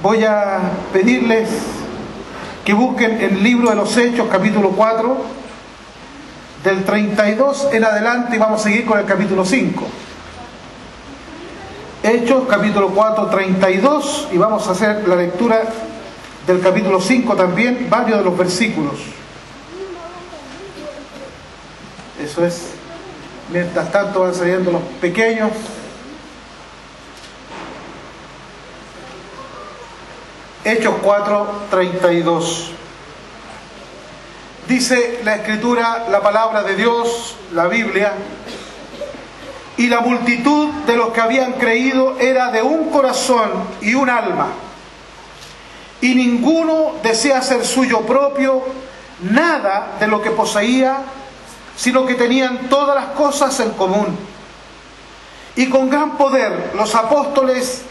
voy a pedirles que busquen el libro de los Hechos, capítulo 4, del 32 en adelante, y vamos a seguir con el capítulo 5. Hechos, capítulo 4, 32, y vamos a hacer la lectura del capítulo 5 también, varios de los versículos. Eso es. Mientras tanto van saliendo los pequeños. Hechos 4, 32. Dice la Escritura, la palabra de Dios, la Biblia: y la multitud de los que habían creído era de un corazón y un alma, y ninguno desea hacer suyo propio nada de lo que poseía, sino que tenían todas las cosas en común. Y con gran poder los apóstoles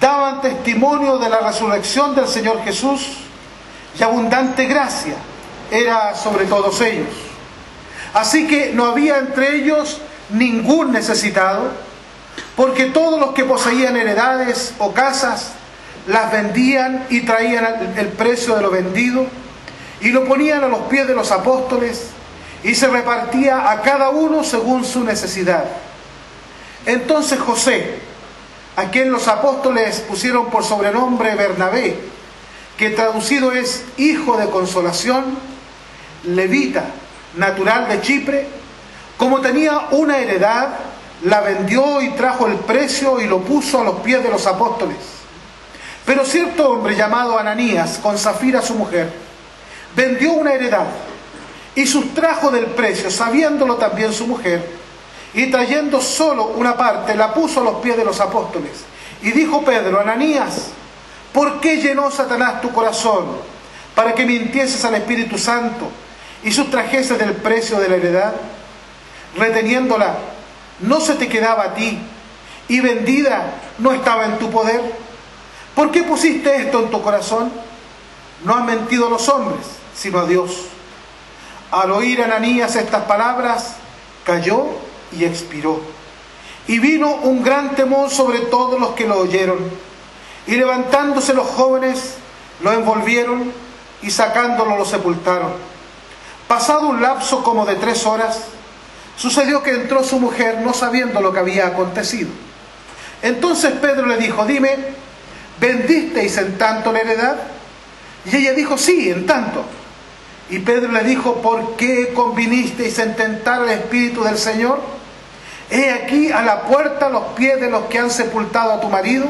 daban testimonio de la resurrección del Señor Jesús, y abundante gracia era sobre todos ellos. Así que no había entre ellos ningún necesitado, porque todos los que poseían heredades o casas las vendían y traían el precio de lo vendido y lo ponían a los pies de los apóstoles, y se repartía a cada uno según su necesidad. Entonces José, a quien los apóstoles pusieron por sobrenombre Bernabé, que traducido es hijo de consolación, levita, natural de Chipre, como tenía una heredad, la vendió y trajo el precio y lo puso a los pies de los apóstoles. Pero cierto hombre llamado Ananías, con Safira su mujer, vendió una heredad y sustrajo del precio, sabiéndolo también su mujer, y trayendo solo una parte, la puso a los pies de los apóstoles. Y dijo Pedro: Ananías, ¿por qué llenó Satanás tu corazón para que mintieses al Espíritu Santo y sustrajeses del precio de la heredad? Reteniéndola, ¿no se te quedaba a ti? Y vendida, ¿no estaba en tu poder? ¿Por qué pusiste esto en tu corazón? No han mentido a los hombres, sino a Dios. Al oír Ananías estas palabras, cayó y expiró. Y vino un gran temor sobre todos los que lo oyeron. Y levantándose los jóvenes, lo envolvieron y sacándolo lo sepultaron. Pasado un lapso como de 3 horas, sucedió que entró su mujer, no sabiendo lo que había acontecido. Entonces Pedro le dijo: dime, ¿vendisteis en tanto la heredad? Y ella dijo: sí, en tanto. Y Pedro le dijo: ¿por qué convinisteis en tentar al Espíritu del Señor? He aquí a la puerta los pies de los que han sepultado a tu marido,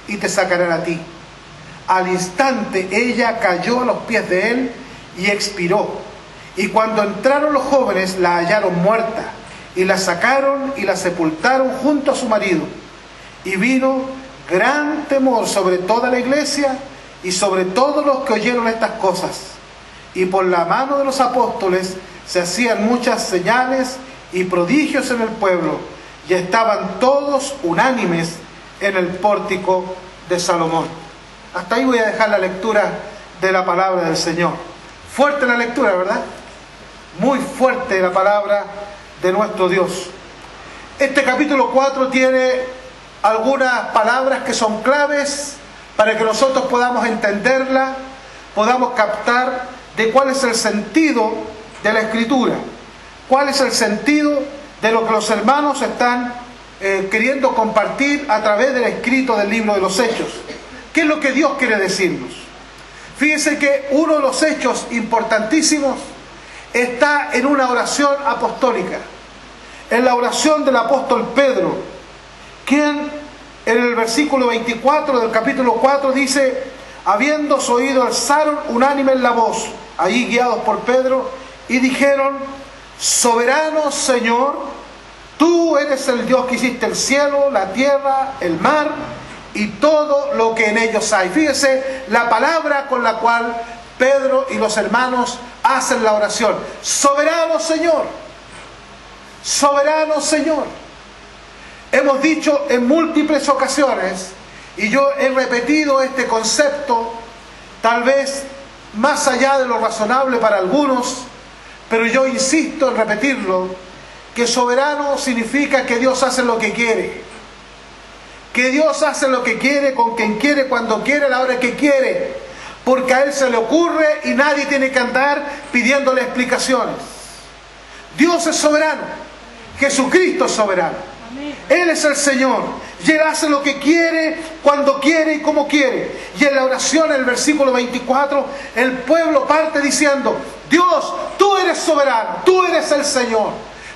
y te sacarán a ti. Al instante ella cayó a los pies de él y expiró. Y cuando entraron los jóvenes, la hallaron muerta, y la sacaron y la sepultaron junto a su marido. Y vino gran temor sobre toda la iglesia y sobre todos los que oyeron estas cosas. Y por la mano de los apóstoles se hacían muchas señales y prodigios en el pueblo, y estaban todos unánimes en el pórtico de Salomón. Hasta ahí voy a dejar la lectura de la palabra del Señor. Fuerte la lectura, ¿verdad? Muy fuerte la palabra de nuestro Dios. Este capítulo 4 tiene algunas palabras que son claves para que nosotros podamos entenderla, podamos captar de cuál es el sentido de la Escritura, cuál es el sentido de lo que los hermanos están queriendo compartir a través del escrito del libro de los Hechos. ¿Qué es lo que Dios quiere decirnos? Fíjense que uno de los hechos importantísimos está en una oración apostólica, en la oración del apóstol Pedro, quien en el versículo 24 del capítulo 4 dice: habiéndose oído, alzaron unánime la voz, allí guiados por Pedro, y dijeron: soberano Señor, tú eres el Dios que hiciste el cielo, la tierra, el mar y todo lo que en ellos hay. Fíjese la palabra con la cual Pedro y los hermanos hacen la oración: soberano Señor, soberano Señor. Hemos dicho en múltiples ocasiones, y yo he repetido este concepto, tal vez más allá de lo razonable para algunos, pero yo insisto en repetirlo, que soberano significa que Dios hace lo que quiere. que Dios hace lo que quiere, con quien quiere, cuando quiere, a la hora que quiere, porque a Él se le ocurre y nadie tiene que andar pidiéndole explicaciones. Dios es soberano, Jesucristo es soberano. Él es el Señor y Él hace lo que quiere, cuando quiere y como quiere. Y en la oración, en el versículo 24, el pueblo parte diciendo: Dios, tú eres soberano, tú eres el Señor,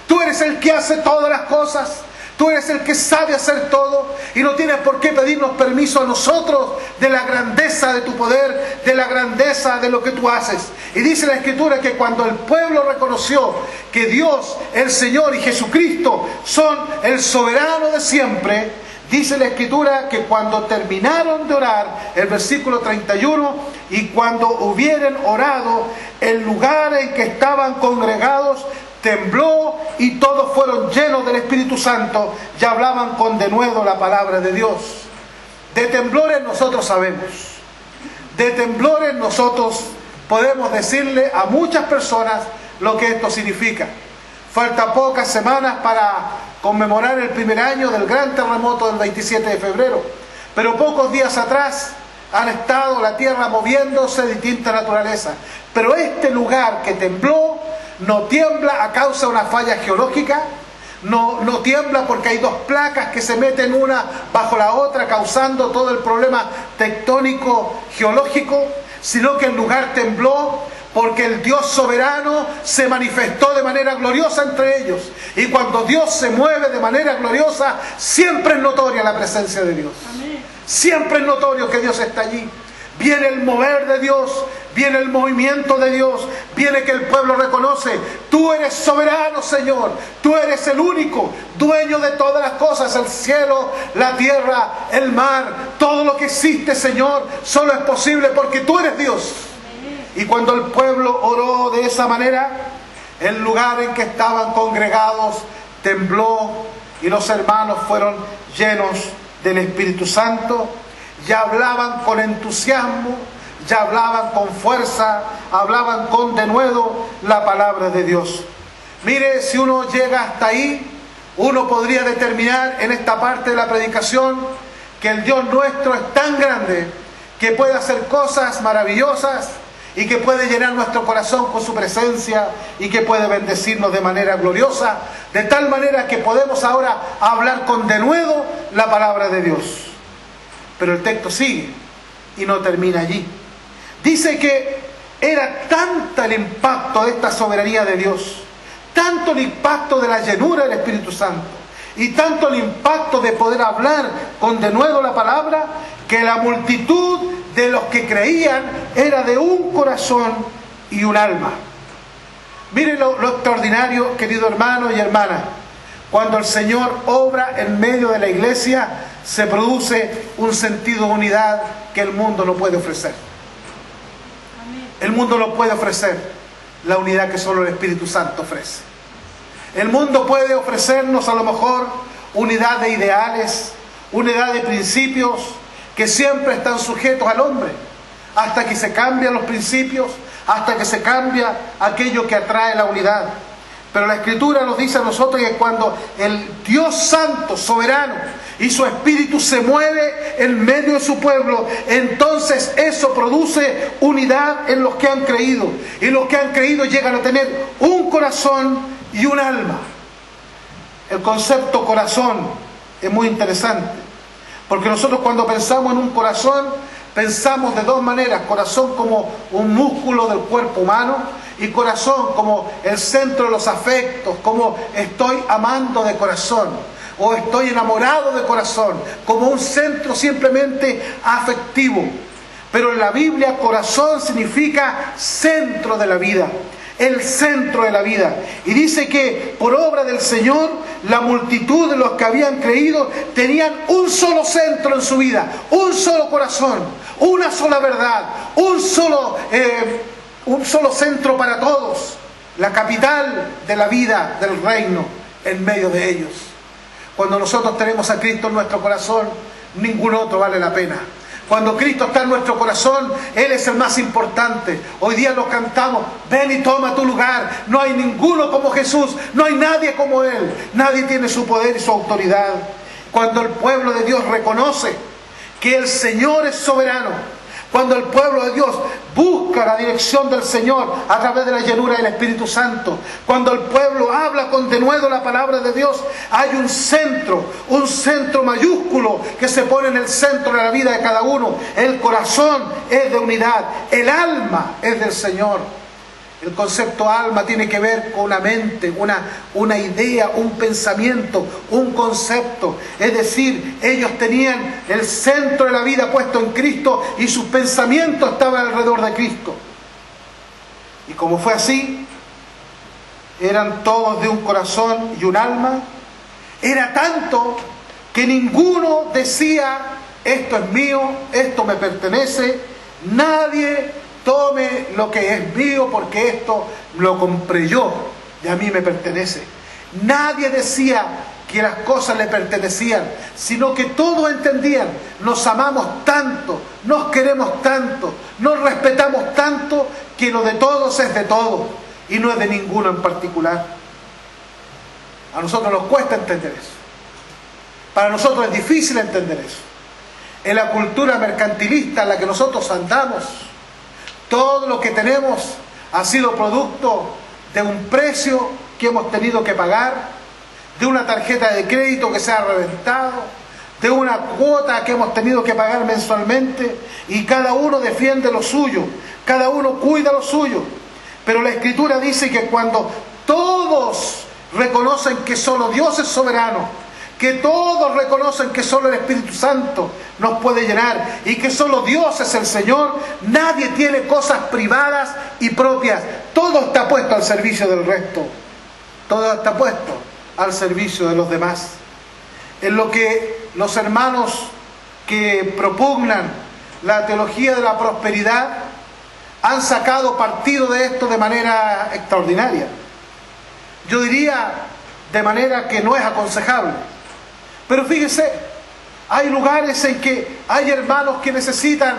tú eres el que hace todas las cosas, tú eres el que sabe hacer todo, y no tienes por qué pedirnos permiso a nosotros de la grandeza de tu poder, de la grandeza de lo que tú haces. Y dice la Escritura que cuando el pueblo reconoció que Dios, el Señor y Jesucristo son el soberano de siempre, dice la Escritura que cuando terminaron de orar, el versículo 31, y cuando hubieran orado, el lugar en que estaban congregados tembló y todos fueron llenos del Espíritu Santo y hablaban con denuedo la palabra de Dios. De temblores nosotros sabemos. De temblores nosotros podemos decirle a muchas personas lo que esto significa. Falta pocas semanas para conmemorar el primer año del gran terremoto del 27 de febrero. Pero pocos días atrás han estado la tierra moviéndose de distinta naturaleza. Pero este lugar que tembló no tiembla a causa de una falla geológica, no tiembla porque hay dos placas que se meten una bajo la otra causando todo el problema tectónico geológico, sino que el lugar tembló porque el Dios soberano se manifestó de manera gloriosa entre ellos. Y cuando Dios se mueve de manera gloriosa, siempre es notoria la presencia de Dios. Amén. Siempre es notorio que Dios está allí. Viene el mover de Dios, viene el movimiento de Dios, viene que el pueblo reconoce: tú eres soberano, Señor, tú eres el único dueño de todas las cosas, el cielo, la tierra, el mar, todo lo que existe, Señor, solo es posible porque tú eres Dios. Y cuando el pueblo oró de esa manera, el lugar en que estaban congregados tembló y los hermanos fueron llenos del Espíritu Santo. Ya hablaban con entusiasmo, ya hablaban con fuerza, hablaban con denuedo la palabra de Dios. Mire, si uno llega hasta ahí, uno podría determinar en esta parte de la predicación que el Dios nuestro es tan grande que puede hacer cosas maravillosas y que puede llenar nuestro corazón con su presencia y que puede bendecirnos de manera gloriosa, de tal manera que podemos ahora hablar con denuedo la palabra de Dios. Pero el texto sigue y no termina allí. Dice que era tanto el impacto de esta soberanía de Dios, tanto el impacto de la llenura del Espíritu Santo y tanto el impacto de poder hablar con denuedo la palabra, que la multitud de los que creían era de un corazón y un alma. Miren lo extraordinario, querido hermano y hermana. Cuando el Señor obra en medio de la iglesia, se produce un sentido de unidad que el mundo no puede ofrecer. El mundo no puede ofrecer la unidad que solo el Espíritu Santo ofrece. El mundo puede ofrecernos a lo mejor unidad de ideales, unidad de principios que siempre están sujetos al hombre, hasta que se cambian los principios, hasta que se cambia aquello que atrae la unidad. Pero la Escritura nos dice a nosotros que cuando el Dios Santo, soberano, y su Espíritu se mueve en medio de su pueblo, entonces eso produce unidad en los que han creído. Y los que han creído llegan a tener un corazón y un alma. El concepto corazón es muy interesante, porque nosotros cuando pensamos en un corazón, pensamos de dos maneras: corazón como un músculo del cuerpo humano, y corazón como el centro de los afectos, como estoy amando de corazón, o estoy enamorado de corazón, como un centro simplemente afectivo. Pero en la Biblia corazón significa centro de la vida, el centro de la vida. Y dice que por obra del Señor, la multitud de los que habían creído tenían un solo centro en su vida, un solo corazón, una sola verdad, un solo centro para todos, la capital de la vida del reino en medio de ellos. Cuando nosotros tenemos a Cristo en nuestro corazón, ningún otro vale la pena. Cuando Cristo está en nuestro corazón, Él es el más importante. Hoy día lo cantamos: ven y toma tu lugar. No hay ninguno como Jesús, no hay nadie como Él. Nadie tiene su poder y su autoridad. cuando el pueblo de Dios reconoce que el Señor es soberano, cuando el pueblo de Dios busca la dirección del Señor a través de la llenura del Espíritu Santo, cuando el pueblo habla con denuedo la palabra de Dios, hay un centro mayúsculo que se pone en el centro de la vida de cada uno. El corazón es de unidad, el alma es del Señor. El concepto alma tiene que ver con una mente, una idea, un pensamiento, un concepto. Es decir, ellos tenían el centro de la vida puesto en Cristo y sus pensamientos estaban alrededor de Cristo. Y como fue así, eran todos de un corazón y un alma. Era tanto que ninguno decía, esto es mío, esto me pertenece. Nadie tome lo que es mío porque esto lo compré yo y a mí me pertenece. Nadie decía que las cosas le pertenecían, sino que todos entendían, nos amamos tanto, nos queremos tanto, nos respetamos tanto, que lo de todos es de todos y no es de ninguno en particular. A nosotros nos cuesta entender eso. Para nosotros es difícil entender eso. En la cultura mercantilista en la que nosotros andamos, todo lo que tenemos ha sido producto de un precio que hemos tenido que pagar, de una tarjeta de crédito que se ha reventado, de una cuota que hemos tenido que pagar mensualmente, y cada uno defiende lo suyo, cada uno cuida lo suyo. Pero la Escritura dice que cuando todos reconocen que solo Dios es soberano, que todos reconocen que solo el Espíritu Santo nos puede llenar y que solo Dios es el Señor, nadie tiene cosas privadas y propias. Todo está puesto al servicio del resto. Todo está puesto al servicio de los demás. En lo que los hermanos que propugnan la teología de la prosperidad han sacado partido de esto de manera extraordinaria. Yo diría de manera que no es aconsejable. Pero fíjese, hay lugares en que hay hermanos que necesitan,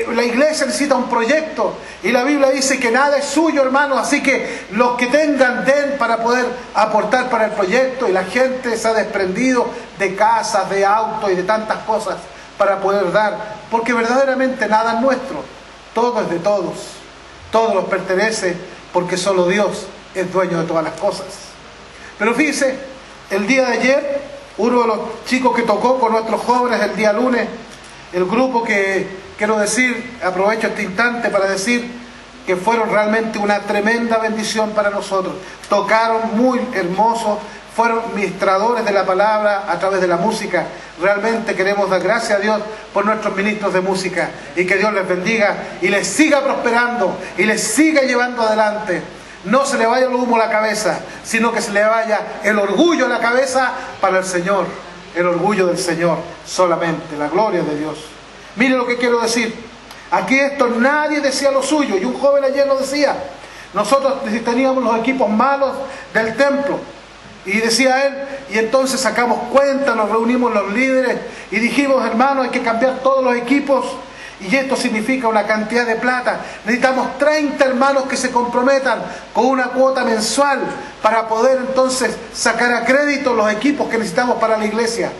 la iglesia necesita un proyecto y la Biblia dice que nada es suyo, hermanos, así que los que tengan den para poder aportar para el proyecto, y la gente se ha desprendido de casas, de autos y de tantas cosas para poder dar, porque verdaderamente nada es nuestro, todo es de todos, todo nos pertenece porque solo Dios es dueño de todas las cosas. Pero fíjese, el día de ayer, uno de los chicos que tocó con nuestros jóvenes el día lunes, el grupo que, quiero decir, aprovecho este instante para decir que fueron realmente una tremenda bendición para nosotros. Tocaron muy hermoso, fueron ministradores de la palabra a través de la música. Realmente queremos dar gracias a Dios por nuestros ministros de música y que Dios les bendiga y les siga prosperando y les siga llevando adelante. No se le vaya el humo a la cabeza, sino que se le vaya el orgullo a la cabeza para el Señor. El orgullo del Señor solamente, la gloria de Dios. Mire lo que quiero decir. Aquí esto nadie decía lo suyo, y un joven ayer lo decía. Nosotros teníamos los equipos malos del templo, y decía él, y entonces sacamos cuenta, nos reunimos los líderes y dijimos, hermanos, hay que cambiar todos los equipos. Y esto significa una cantidad de plata. Necesitamos 30 hermanos que se comprometan con una cuota mensual para poder entonces sacar a crédito los equipos que necesitamos para la iglesia.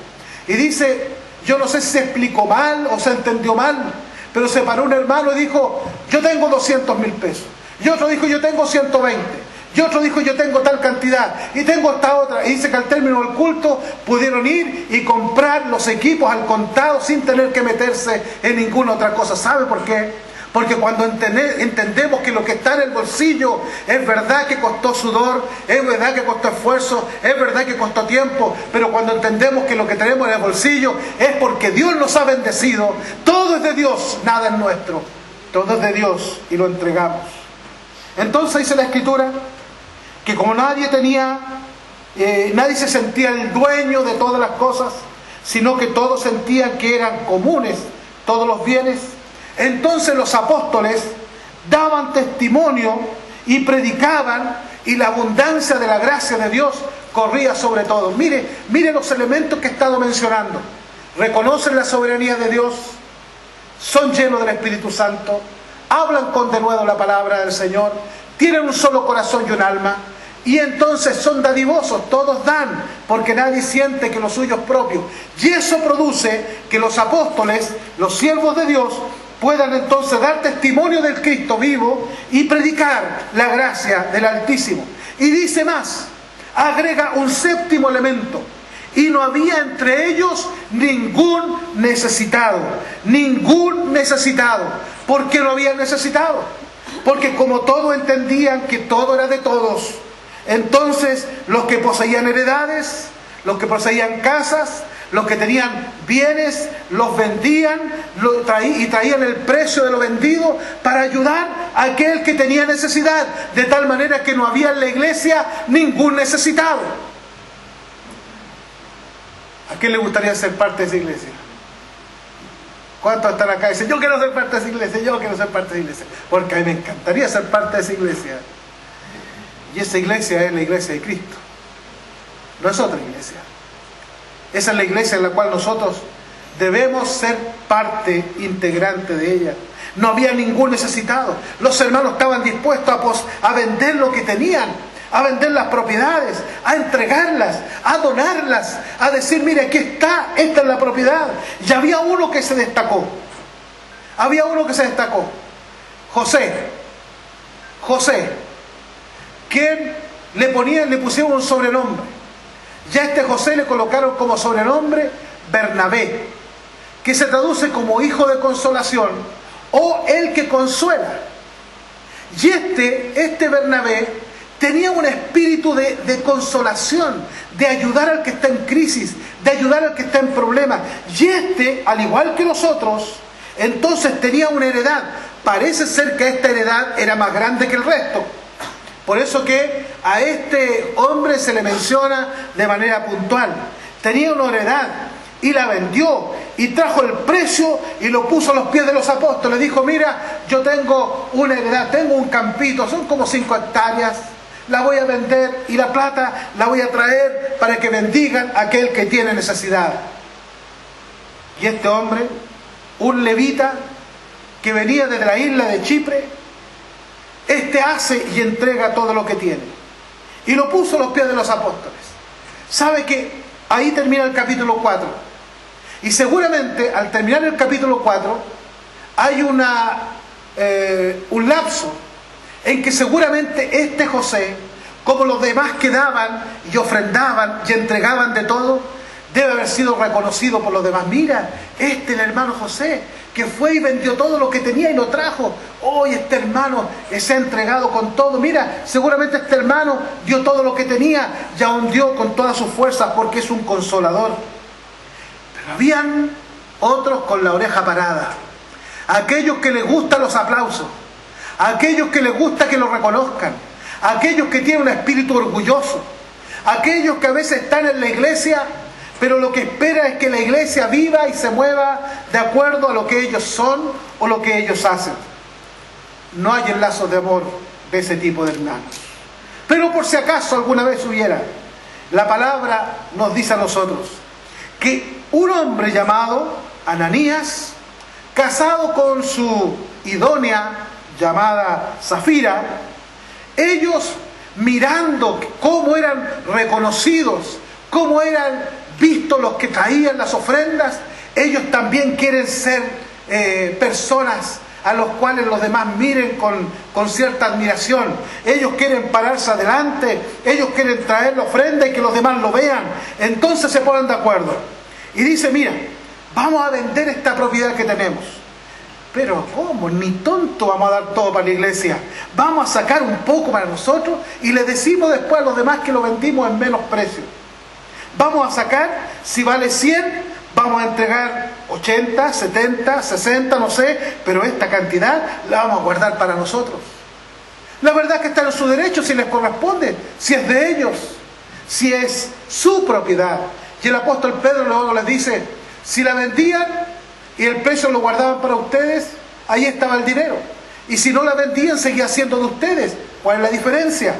Y dice, yo no sé si se explicó mal o se entendió mal, pero se paró un hermano y dijo, yo tengo 200,000 pesos. Y otro dijo, yo tengo 120. Y otro dijo, yo tengo tal cantidad, y tengo esta otra. Y dice que al término del culto pudieron ir y comprar los equipos al contado sin tener que meterse en ninguna otra cosa. ¿Sabe por qué? Porque cuando entendemos que lo que está en el bolsillo es verdad que costó sudor, es verdad que costó esfuerzo, es verdad que costó tiempo, pero cuando entendemos que lo que tenemos en el bolsillo es porque Dios nos ha bendecido, todo es de Dios, nada es nuestro, todo es de Dios y lo entregamos. Entonces dice la Escritura que como nadie se sentía el dueño de todas las cosas, sino que todos sentían que eran comunes todos los bienes, entonces los apóstoles daban testimonio y predicaban, y la abundancia de la gracia de Dios corría sobre todos. Mire los elementos que he estado mencionando. Reconocen la soberanía de Dios, son llenos del Espíritu Santo, hablan con denuedo la palabra del Señor, tienen un solo corazón y un alma, Y entonces son dadivosos, todos dan, porque nadie siente que lo suyo es propio. Y eso produce que los apóstoles, los siervos de Dios, puedan entonces dar testimonio del Cristo vivo y predicar la gracia del Altísimo. Y dice más, agrega un séptimo elemento: y no había entre ellos ningún necesitado. Ningún necesitado. ¿Por qué no había necesitado? Porque como todos entendían que todo era de todos, entonces los que poseían heredades, los que poseían casas, los que tenían bienes, los vendían y traían el precio de lo vendido para ayudar a aquel que tenía necesidad, de tal manera que no había en la iglesia ningún necesitado. ¿A quién le gustaría ser parte de esa iglesia? ¿Cuántos están acá y dicen, yo quiero ser parte de esa iglesia, yo quiero ser parte de esa iglesia? Porque a mí me encantaría ser parte de esa iglesia. Y esa iglesia es la iglesia de Cristo. No es otra iglesia. Esa es la iglesia en la cual nosotros debemos ser parte integrante de ella. No había ningún necesitado. Los hermanos estaban dispuestos a vender lo que tenían, a vender las propiedades, a entregarlas, a donarlas, a decir, mire, aquí está, esta es la propiedad. Y había uno que se destacó. Había uno que se destacó. José. ¿Quién le pusieron un sobrenombre? Ya a este José le colocaron como sobrenombre Bernabé, que se traduce como hijo de consolación o el que consuela. Y este Bernabé tenía un espíritu de consolación, de ayudar al que está en crisis, de ayudar al que está en problemas. Y al igual que los otros, entonces tenía una heredad. Parece ser que esta heredad era más grande que el resto. Por eso que a este hombre se le menciona de manera puntual. Tenía una heredad y la vendió y trajo el precio y lo puso a los pies de los apóstoles. Dijo, mira, yo tengo una heredad, tengo un campito, son como 5 hectáreas, la voy a vender y la plata la voy a traer para que bendigan a aquel que tiene necesidad. Y este hombre, un levita que venía desde la isla de Chipre, hace y entrega todo lo que tiene. Y lo puso a los pies de los apóstoles. ¿Sabe que ahí termina el capítulo 4? Y seguramente al terminar el capítulo 4 hay un lapso en que seguramente José, como los demás que daban y ofrendaban y entregaban de todo, debe haber sido reconocido por los demás. Mira, el hermano José, que fue y vendió todo lo que tenía y lo trajo. Hoy este hermano se ha entregado con todo. Mira, seguramente este hermano dio todo lo que tenía y aún dio con todas sus fuerzas porque es un consolador. Pero habían otros con la oreja parada. Aquellos que les gustan los aplausos. Aquellos que les gusta que lo reconozcan. Aquellos que tienen un espíritu orgulloso. Aquellos que a veces están en la iglesia, pero lo que espera es que la iglesia viva y se mueva de acuerdo a lo que ellos son o lo que ellos hacen. No hay enlazos de amor de ese tipo de hermanos. Pero por si acaso alguna vez hubiera, la palabra nos dice a nosotros que un hombre llamado Ananías, casado con su idónea llamada Zafira, ellos mirando cómo eran reconocidos, cómo eran vistos los que traían las ofrendas, ellos también quieren ser personas a los cuales los demás miren con cierta admiración. Ellos quieren pararse adelante, ellos quieren traer la ofrenda y que los demás lo vean. Entonces se ponen de acuerdo y dicen, mira, vamos a vender esta propiedad que tenemos. Pero ¿cómo? Ni tonto vamos a dar todo para la iglesia. Vamos a sacar un poco para nosotros y le decimos después a los demás que lo vendimos en menos precio. Vamos a sacar, si vale 100, vamos a entregar 80, 70, 60, no sé, pero esta cantidad la vamos a guardar para nosotros. La verdad es que están en su derecho si les corresponde, si es de ellos, si es su propiedad. Y el apóstol Pedro luego les dice, si la vendían y el precio lo guardaban para ustedes, ahí estaba el dinero. Y si no la vendían, seguía siendo de ustedes. ¿Cuál es la diferencia?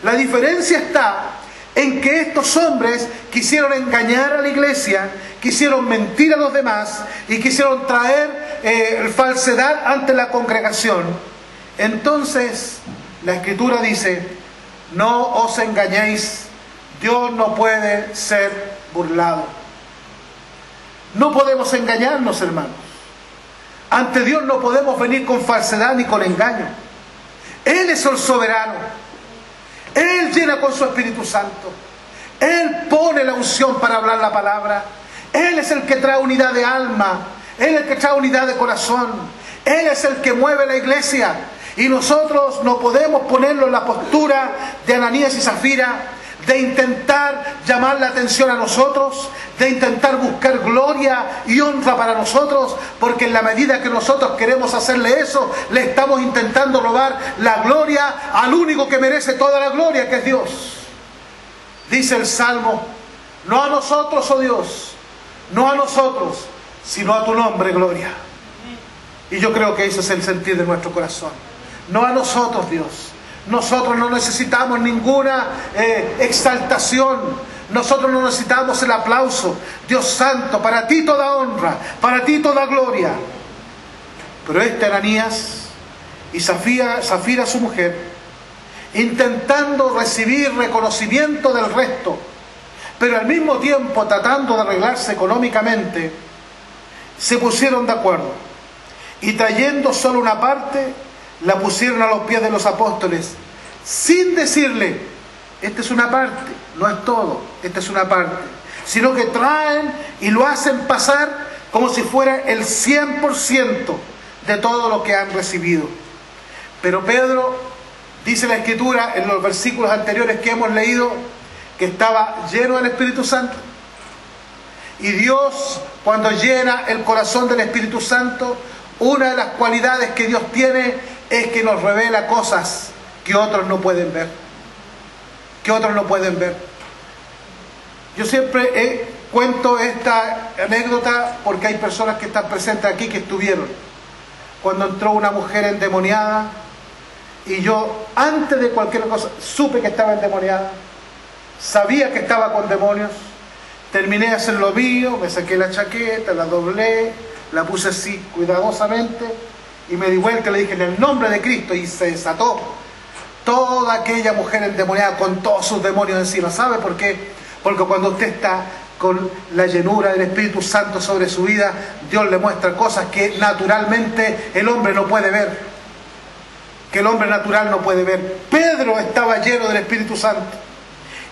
La diferencia está en que estos hombres quisieron engañar a la iglesia, quisieron mentir a los demás y quisieron traer falsedad ante la congregación. Entonces, la Escritura dice No os engañéis, Dios no puede ser burlado. No podemos engañarnos, hermanos. Ante Dios no podemos venir con falsedad ni con engaño. Él es el soberano. Él llena con su Espíritu Santo. Él pone la unción para hablar la palabra. Él es el que trae unidad de alma. Él es el que trae unidad de corazón. Él es el que mueve la iglesia. Y nosotros no podemos ponerlo en la postura de Ananías y Zafira, de intentar llamar la atención a nosotros, de intentar buscar gloria y honra para nosotros, porque en la medida que nosotros queremos hacerle eso, le estamos intentando robar la gloria al único que merece toda la gloria, que es Dios. Dice el Salmo: no a nosotros, oh Dios, no a nosotros, sino a tu nombre, gloria. Y yo creo que ese es el sentir de nuestro corazón. No a nosotros, Dios. Nosotros no necesitamos ninguna exaltación. Nosotros no necesitamos el aplauso. Dios santo, para ti toda honra, para ti toda gloria. Pero Ananías y Zafira, su mujer, intentando recibir reconocimiento del resto, pero al mismo tiempo tratando de arreglarse económicamente, se pusieron de acuerdo. Y trayendo solo una parte, la pusieron a los pies de los apóstoles, sin decirle: esta es una parte, no es todo, esta es una parte, sino que traen y lo hacen pasar como si fuera el 100% de todo lo que han recibido. Pero Pedro, dice la Escritura en los versículos anteriores que hemos leído, que estaba lleno del Espíritu Santo. Y Dios, cuando llena el corazón del Espíritu Santo, una de las cualidades que Dios tiene es que nos revela cosas que otros no pueden ver. Que otros no pueden ver. Yo siempre cuento esta anécdota porque hay personas que están presentes aquí que estuvieron. Cuando entró una mujer endemoniada, y yo, antes de cualquier cosa, supe que estaba endemoniada, sabía que estaba con demonios, terminé de hacer lo mío, me saqué la chaqueta, la doblé, la puse así cuidadosamente, y me di vuelta y le dije: en el nombre de Cristo, y se desató toda aquella mujer endemoniada con todos sus demonios encima. ¿Sabe por qué? Porque cuando usted está con la llenura del Espíritu Santo sobre su vida, Dios le muestra cosas que naturalmente el hombre no puede ver, que el hombre natural no puede ver. Pedro estaba lleno del Espíritu Santo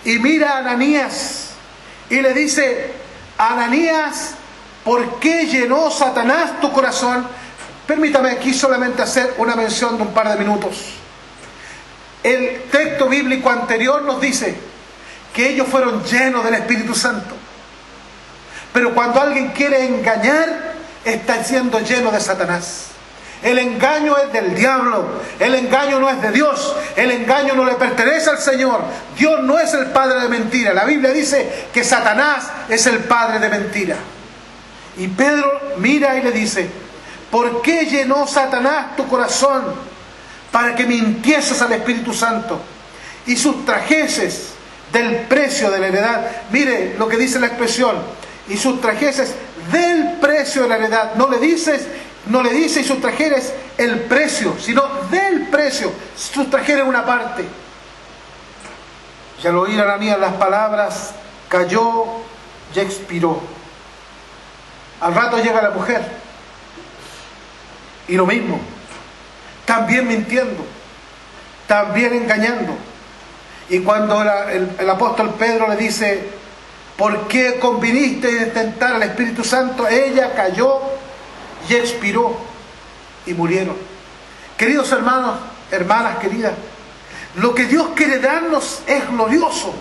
y mira a Ananías y le dice: Ananías, ¿por qué llenó Satanás tu corazón? Permítame aquí solamente hacer una mención de un par de minutos. El texto bíblico anterior nos dice que ellos fueron llenos del Espíritu Santo. Pero cuando alguien quiere engañar, está siendo lleno de Satanás. El engaño es del diablo. El engaño no es de Dios. El engaño no le pertenece al Señor. Dios no es el padre de mentira. La Biblia dice que Satanás es el padre de mentira. Y Pedro mira y le dice: ¿por qué llenó Satanás tu corazón para que mintieses al Espíritu Santo y sustrajeses del precio de la heredad? Mire lo que dice la expresión: y sustrajeses del precio de la heredad. No le dice y sustrajeres el precio, sino del precio. Sustrajeres una parte. Y al oír Ananías las palabras, cayó y expiró. Al rato llega la mujer, y lo mismo, también mintiendo, también engañando. Y cuando el apóstol Pedro le dice: ¿por qué conviniste en tentar al Espíritu Santo?, ella cayó y expiró, y murieron. Queridos hermanos, hermanas queridas, lo que Dios quiere darnos es glorioso.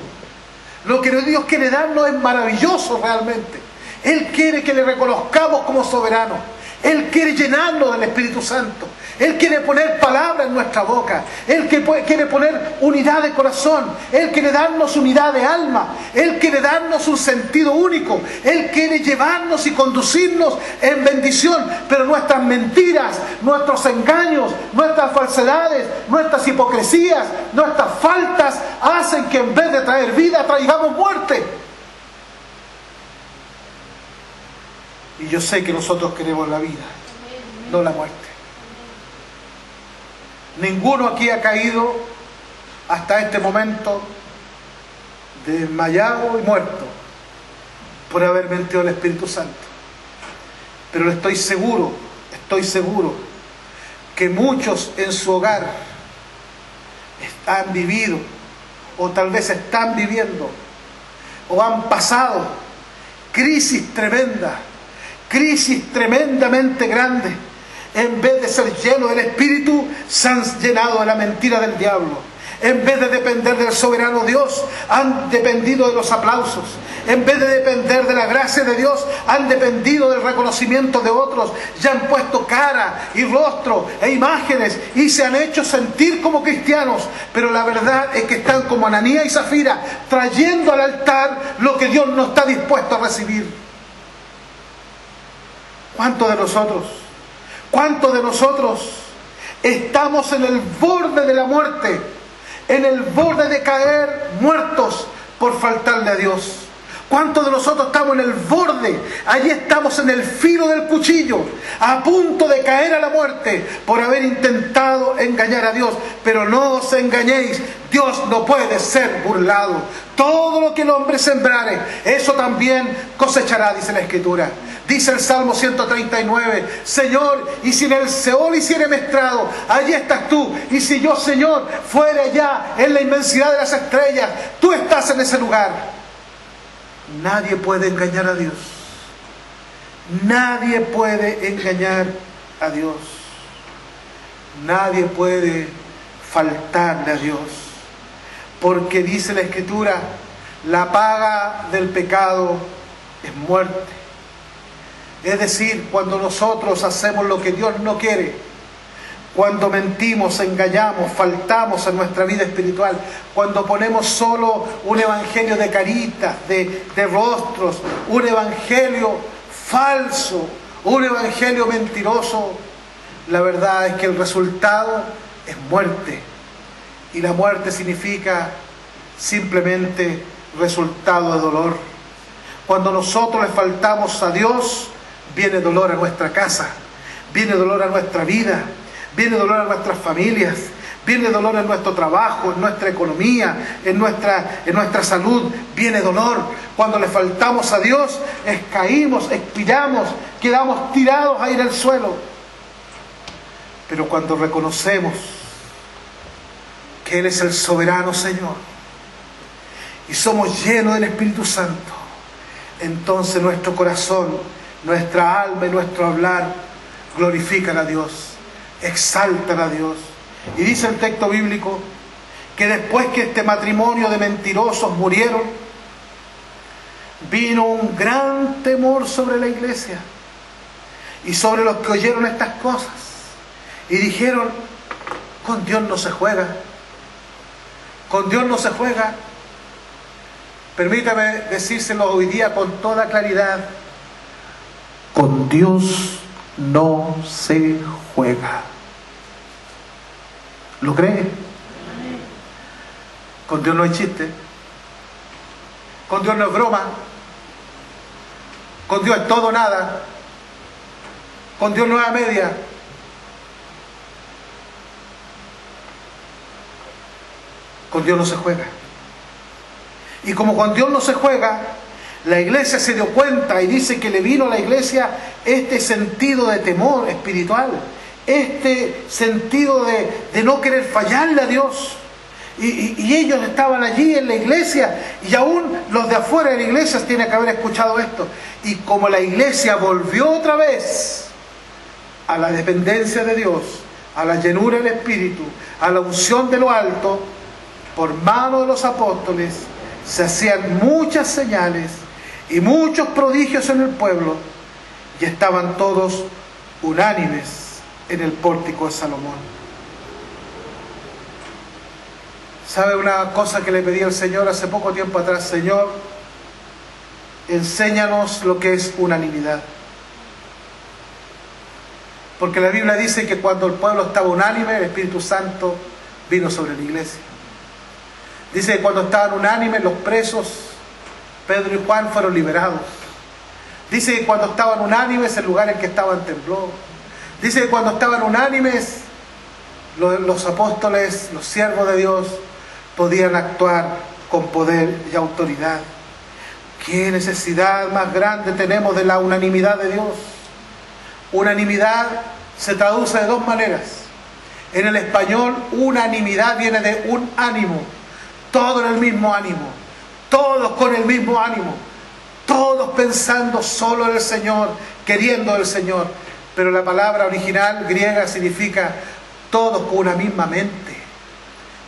Lo que Dios quiere darnos es maravilloso realmente. Él quiere que le reconozcamos como soberano. Él quiere llenarnos del Espíritu Santo. Él quiere poner palabras en nuestra boca. Él quiere poner unidad de corazón. Él quiere darnos unidad de alma. Él quiere darnos un sentido único. Él quiere llevarnos y conducirnos en bendición. Pero nuestras mentiras, nuestros engaños, nuestras falsedades, nuestras hipocresías, nuestras faltas hacen que en vez de traer vida traigamos muerte. Y yo sé que nosotros queremos la vida, no la muerte. Ninguno aquí ha caído hasta este momento desmayado y muerto por haber mentido al Espíritu Santo. Pero estoy seguro que muchos en su hogar han vivido, o tal vez están viviendo, o han pasado crisis tremendamente grandes. En vez de ser llenos del Espíritu, se han llenado de la mentira del diablo. En vez de depender del soberano Dios, han dependido de los aplausos. En vez de depender de la gracia de Dios, han dependido del reconocimiento de otros. Ya han puesto cara y rostro e imágenes y se han hecho sentir como cristianos. Pero la verdad es que están como Ananías y Zafira, trayendo al altar lo que Dios no está dispuesto a recibir. ¿Cuántos de nosotros estamos en el borde de la muerte? En el borde de caer muertos por faltarle a Dios. ¿Cuántos de nosotros estamos en el borde? Allí estamos en el filo del cuchillo, a punto de caer a la muerte por haber intentado engañar a Dios. Pero no os engañéis, Dios no puede ser burlado. Todo lo que el hombre sembrare, eso también cosechará, dice la Escritura. Dice el Salmo 139, Señor, y si en el Seol hiciere estrado, allí estás tú. Y si yo, Señor, fuere allá en la inmensidad de las estrellas, tú estás en ese lugar. Nadie puede engañar a Dios. Nadie puede engañar a Dios. Nadie puede faltarle a Dios. Porque dice la Escritura, la paga del pecado es muerte. Es decir, cuando nosotros hacemos lo que Dios no quiere, cuando mentimos, engañamos, faltamos en nuestra vida espiritual, cuando ponemos solo un evangelio de caritas, de rostros, un evangelio falso, un evangelio mentiroso, la verdad es que el resultado es muerte. Y la muerte significa simplemente resultado de dolor. Cuando nosotros le faltamos a Dios, viene dolor a nuestra casa, viene dolor a nuestra vida, viene dolor a nuestras familias, viene dolor en nuestro trabajo, en nuestra economía, en nuestra salud, viene dolor. Cuando le faltamos a Dios, caímos, expiramos, quedamos tirados ahí en el suelo. Pero cuando reconocemos que Él es el soberano Señor y somos llenos del Espíritu Santo, entonces nuestro corazón, nuestra alma y nuestro hablar glorifican a Dios, exaltan a Dios. Y dice el texto bíblico que después que este matrimonio de mentirosos murieron, vino un gran temor sobre la iglesia y sobre los que oyeron estas cosas y dijeron, con Dios no se juega, con Dios no se juega. Permítame decírselo hoy día con toda claridad, con Dios no se juega. ¿Lo cree? Con Dios no hay chiste. Con Dios no es broma. Con Dios es todo o nada. Con Dios no es a media. Con Dios no se juega. Y como con Dios no se juega, la iglesia se dio cuenta y dice que le vino a la iglesia este sentido de temor espiritual, este sentido de no querer fallarle a Dios. Y ellos estaban allí en la iglesia, y aún los de afuera de la iglesia tienen que haber escuchado esto. Y como la iglesia volvió otra vez a la dependencia de Dios, a la llenura del Espíritu, a la unción de lo alto, por mano de los apóstoles, se hacían muchas señales y muchos prodigios en el pueblo, y estaban todos unánimes en el pórtico de Salomón. ¿Sabe una cosa que le pedí al Señor hace poco tiempo atrás? Señor, enséñanos lo que es unanimidad. Porque la Biblia dice que cuando el pueblo estaba unánime, el Espíritu Santo vino sobre la iglesia. Dice que cuando estaban unánimes los presos, Pedro y Juan, fueron liberados. Dice que cuando estaban unánimes el lugar en que estaban tembló. Dice que cuando estaban unánimes los apóstoles, los siervos de Dios, podían actuar con poder y autoridad. ¿Qué necesidad más grande tenemos de la unanimidad de Dios? Unanimidad se traduce de dos maneras. En el español, unanimidad viene de un ánimo. Todo en el mismo ánimo. Todos con el mismo ánimo. Todos pensando solo en el Señor, queriendo el Señor. Pero la palabra original griega significa todos con una misma mente.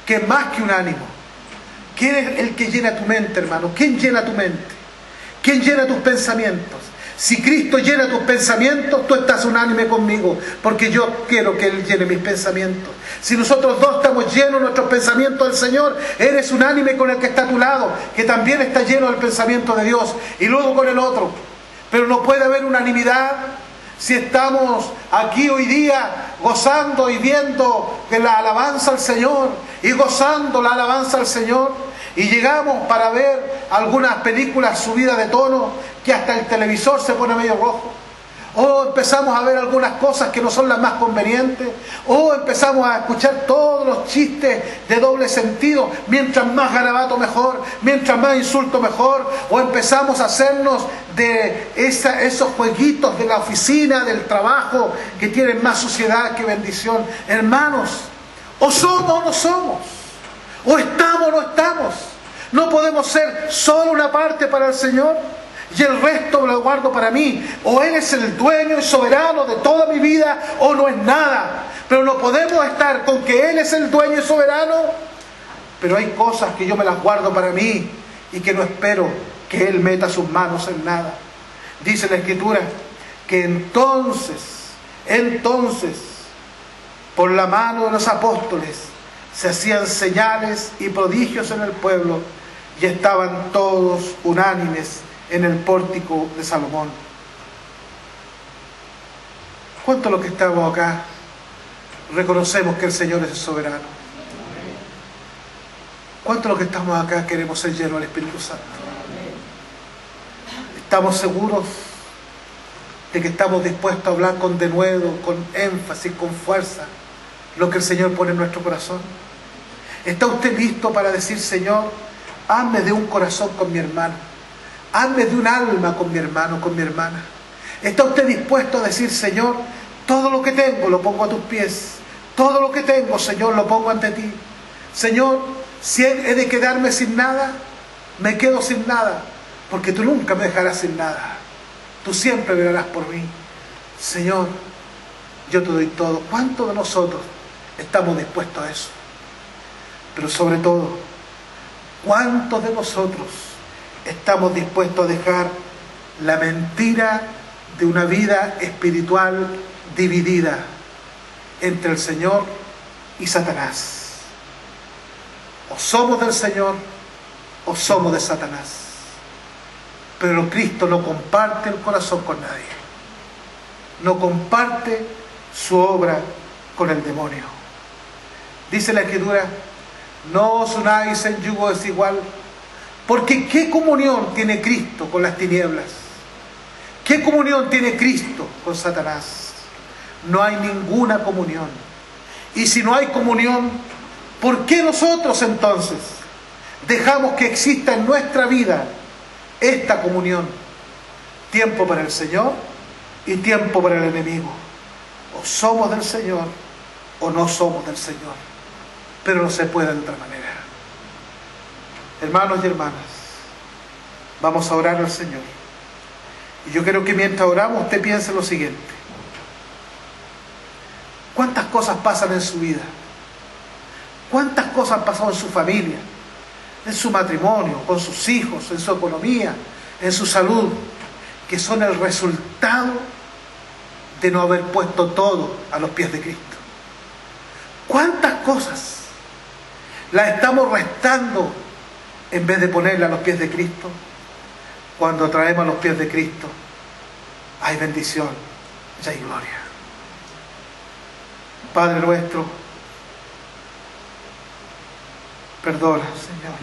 Que es más que un ánimo. ¿Quién es el que llena tu mente, hermano? ¿Quién llena tu mente? ¿Quién llena tus pensamientos? Si Cristo llena tus pensamientos, tú estás unánime conmigo, porque yo quiero que Él llene mis pensamientos. Si nosotros dos estamos llenos de nuestros pensamientos del Señor, eres unánime con el que está a tu lado, que también está lleno del pensamiento de Dios, y luego con el otro. Pero no puede haber unanimidad si estamos aquí hoy día gozando y viendo de la alabanza al Señor, y gozando la alabanza al Señor, y llegamos para ver algunas películas subidas de tono, que hasta el televisor se pone medio rojo. O empezamos a ver algunas cosas que no son las más convenientes. O empezamos a escuchar todos los chistes de doble sentido. Mientras más garabato mejor, mientras más insulto mejor. O empezamos a hacernos de esos jueguitos de la oficina, del trabajo, que tienen más suciedad que bendición. Hermanos, o somos o no somos. O estamos o no estamos. No podemos ser solo una parte para el Señor y el resto lo guardo para mí. O Él es el dueño y soberano de toda mi vida, o no es nada. Pero no podemos estar con que Él es el dueño y soberano, pero hay cosas que yo me las guardo para mí y que no espero que Él meta sus manos en nada. Dice la Escritura que entonces, por la mano de los apóstoles, se hacían señales y prodigios en el pueblo, y estaban todos unánimes en el pórtico de Salomón. ¿Cuánto lo que estamos acá reconocemos que el Señor es soberano? ¿Cuánto lo que estamos acá queremos ser llenos del Espíritu Santo? ¿Estamos seguros de que estamos dispuestos a hablar con denuedo, con énfasis, con fuerza, lo que el Señor pone en nuestro corazón? ¿Está usted listo para decir: Señor, hazme de un corazón con mi hermano, hazme de un alma con mi hermano, con mi hermana? ¿Está usted dispuesto a decir: Señor, todo lo que tengo lo pongo a tus pies, todo lo que tengo, Señor, lo pongo ante ti? Señor, si he de quedarme sin nada, me quedo sin nada, porque tú nunca me dejarás sin nada. Tú siempre velarás por mí. Señor, yo te doy todo. ¿Cuántos de nosotros estamos dispuestos a eso? Pero sobre todo, ¿cuántos de nosotros estamos dispuestos a dejar la mentira de una vida espiritual dividida entre el Señor y Satanás? O somos del Señor o somos de Satanás. Pero Cristo no comparte el corazón con nadie. No comparte su obra con el demonio. Dice la Escritura: no os unáis en yugo desigual, porque ¿qué comunión tiene Cristo con las tinieblas? ¿Qué comunión tiene Cristo con Satanás? No hay ninguna comunión. Y si no hay comunión, ¿por qué nosotros entonces dejamos que exista en nuestra vida esta comunión? Tiempo para el Señor y tiempo para el enemigo. O somos del Señor o no somos del Señor. Pero no se puede de otra manera. Hermanos y hermanas, vamos a orar al Señor. Y yo quiero que mientras oramos usted piense lo siguiente: ¿cuántas cosas pasan en su vida? ¿Cuántas cosas han pasado en su familia, en su matrimonio, con sus hijos, en su economía, en su salud, que son el resultado de no haber puesto todo a los pies de Cristo? ¿Cuántas cosas las estamos restando en vez de ponerlas a los pies de Cristo? Cuando traemos a los pies de Cristo, hay bendición y hay gloria. Padre nuestro, perdona, Señor.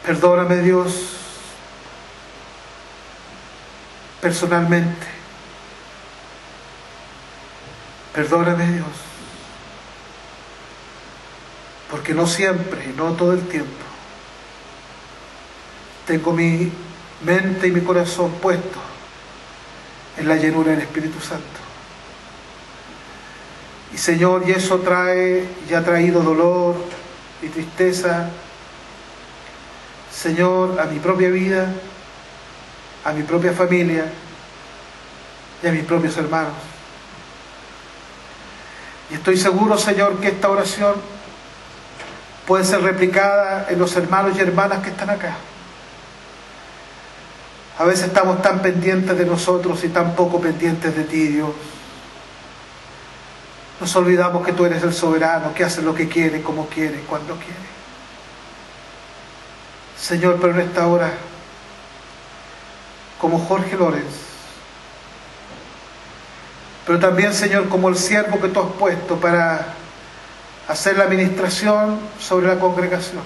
Perdóname, Dios, personalmente. Perdóname, Dios. porque no siempre, no todo el tiempo, tengo mi mente y mi corazón puestos en la llenura del Espíritu Santo. Y Señor, y eso trae y ha traído dolor y tristeza, Señor, a mi propia vida, a mi propia familia y a mis propios hermanos. Y estoy seguro, Señor, que esta oración puede ser replicada en los hermanos y hermanas que están acá. A veces estamos tan pendientes de nosotros y tan poco pendientes de ti, Dios. Nos olvidamos que tú eres el soberano, que hace lo que quiere, como quiere, cuando quiere. Señor, pero en esta hora, como Jorge Lorenz, pero también, Señor, como el siervo que tú has puesto para hacer la administración sobre la congregación,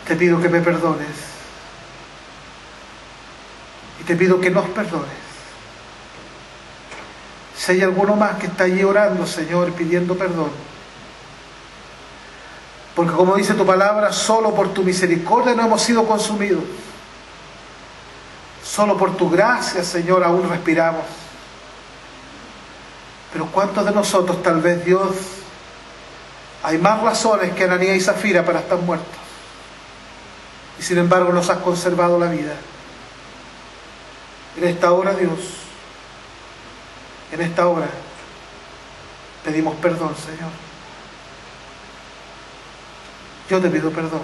te pido que me perdones y te pido que nos perdones. Si hay alguno más que está allí orando, Señor, pidiendo perdón, porque como dice tu palabra, solo por tu misericordia no hemos sido consumidos, solo por tu gracia, Señor, aún respiramos. Pero ¿cuántos de nosotros, tal vez, Dios, hay más razones que Ananías y Zafira para estar muertos? Y sin embargo nos has conservado la vida. En esta hora, Dios, en esta hora, pedimos perdón, Señor. Yo te pido perdón.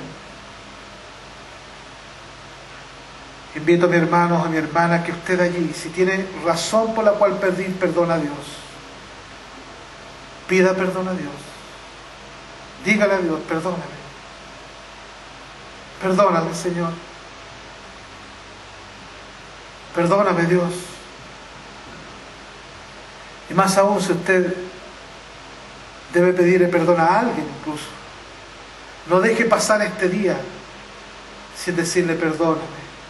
Invito a mi hermano, a mi hermana, que usted allí, si tiene razón por la cual pedir perdón a Dios, pida perdón a Dios. Dígale a Dios, perdóname. Perdóname, Señor. Perdóname, Dios. Y más aún, si usted debe pedirle perdón a alguien incluso, no deje pasar este día sin decirle perdóname,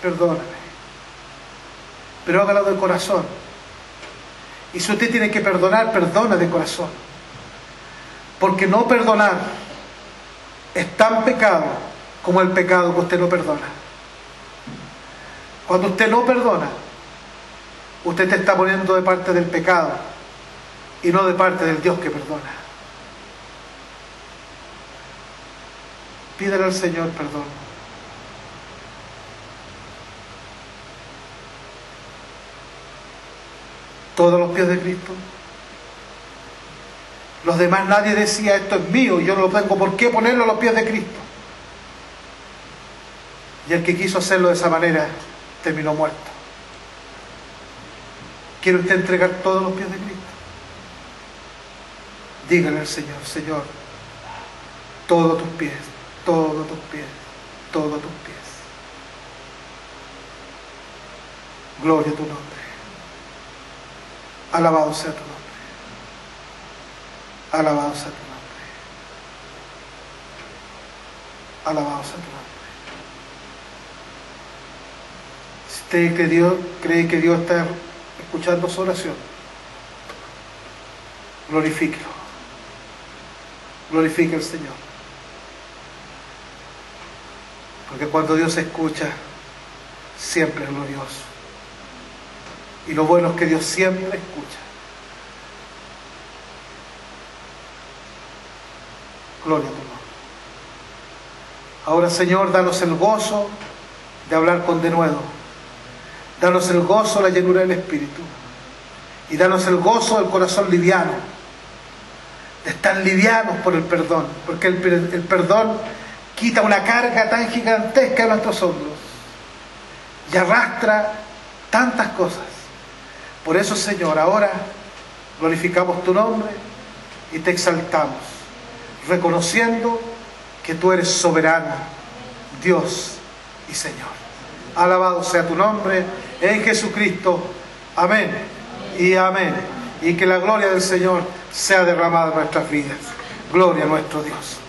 perdóname. Pero hágalo de corazón. Y si usted tiene que perdonar, perdona de corazón. Porque no perdonar es tan pecado como el pecado que usted no perdona. Cuando usted no perdona, usted te está poniendo de parte del pecado y no de parte del Dios que perdona. Pídale al Señor perdón. Todos los pies de Cristo. Los demás, nadie decía esto es mío, yo no lo tengo por qué ponerlo a los pies de Cristo. Y el que quiso hacerlo de esa manera terminó muerto. ¿Quiere usted entregar todos los pies de Cristo? Dígale al Señor, Señor, todos tus pies, todos tus pies, todos tus pies. Gloria a tu nombre. Alabado sea tu nombre. Alabado sea tu nombre. Alabado sea tu nombre. Si usted cree que Dios está escuchando su oración, glorifíquelo. Glorifique al Señor. Porque cuando Dios escucha, siempre es glorioso. Y lo bueno es que Dios siempre escucha. Gloria a tu nombre. Ahora, Señor, danos el gozo de hablar con denuedo. Danos el gozo, la llenura del Espíritu. Y danos el gozo del corazón liviano. De estar livianos por el perdón. Porque el perdón quita una carga tan gigantesca de nuestros hombros. Y arrastra tantas cosas. Por eso, Señor, ahora glorificamos tu nombre y te exaltamos, reconociendo que tú eres soberano, Dios y Señor. Alabado sea tu nombre en Jesucristo. Amén y amén. Y que la gloria del Señor sea derramada en nuestras vidas. Gloria a nuestro Dios.